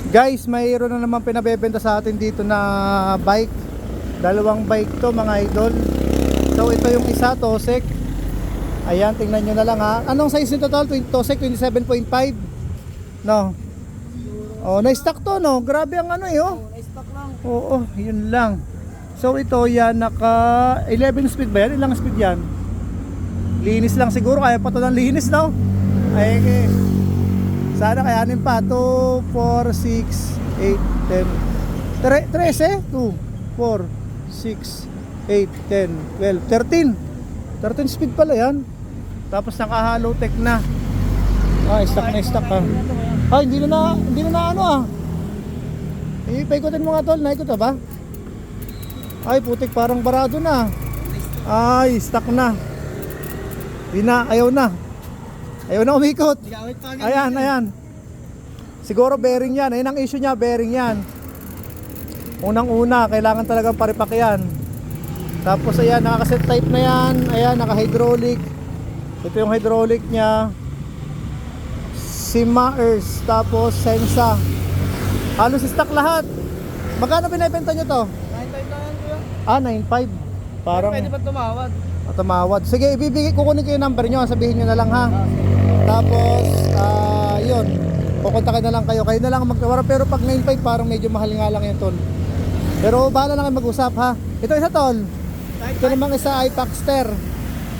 Guys, mayroon na naman pinabebenta sa atin dito na bike. Dalawang bike to mga idol. So ito yung isa, Tosek. Ayan, tingnan nyo na lang ha. Anong size nito tol? Tosek 27.5. No. Oh, na-stock to no. Grabe ang ano eh oh. Na-stock lang. Oo, yun lang. So ito yan, naka 11 speed ba yan? Ilang speed yan? Linis lang siguro, kaya pa to ng linis no? Ay, okay. Sana kayanin pa. 2, 4, 6, 8, 10 13, 2, 4, 6, 8, 10, 12, 13 speed pala yan. Tapos naka hollow tech na. Ah, stock na stock ha. Ay, hindi na ano ah. Paikutin mo nga tol, naikot ba? Ay, putik, parang barado na. Ay, stuck na. Di na, ayaw na. Ayaw na umikot. Ayan. Siguro bearing yan. Ayun ang issue niya, bearing yan. Unang-una, kailangan talagang paripak yan. Tapos ayan, naka-cassette type na yan. Ayan, naka-hydraulic. Ito yung hydraulic niya. Simaers, tapos Sensa. Halos stock lahat. Magkano binibenta nyo to? 9.5 lang yan kuya. Ah, 9.5. Parang Pwede ba tumawad? tumawad. Sige, kukunin ko yung number nyo. Sabihin nyo na lang ha. Tapos, yun. Kukontakin na lang kayo. Kayo na lang ang magtawara. Pero pag 9.5 parang medyo mahal nga lang yung tol. Pero bahala lang kayo mag-usap ha. Ito isa tol. Ito namang isa ay Paxter.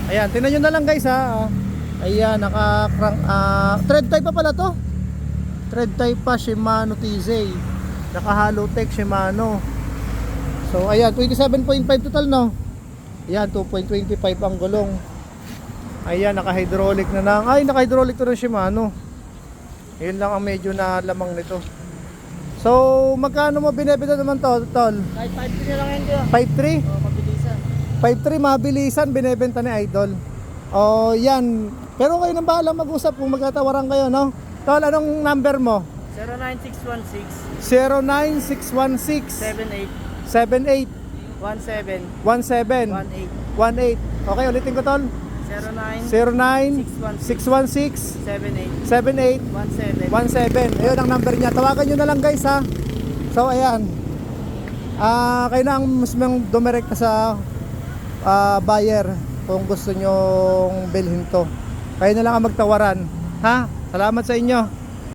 Ayan, tingnan nyo na lang guys ha. Ayan, naka-crank. Thread type pa pala to. Thread type pa, Shimano TZ. Naka-hollow tech Shimano. So ayan, 27.5 total no. Ayan, 2.25 ang gulong. Ayan, naka-hydraulic na lang. Ay, naka-hydraulic to ng Shimano. Yun lang ang medyo na lamang nito. So, magkano mo binebenta naman to, tol? Kahit 5.3 na lang yan kuya. 5.3? O, mabilisan. 5.3, mabilisan, binebenta ni Idol. O, yan. Pero kayo nang bahala mag-usap kung magkatawaran kayo, no? Tol, anong number mo? 09616 09616 78 78 17 17 18 18. Okay, ulitin ko tol. 09 09 616 78 78 17 17. Ayun ang number niya. Tawagan nyo na lang guys ha. So ayan. Kayo na ang mismong dumirekta sa buyer kung gusto nyong bilhin to. Kayo na lang ang magtawaran. Ha? Salamat sa inyo.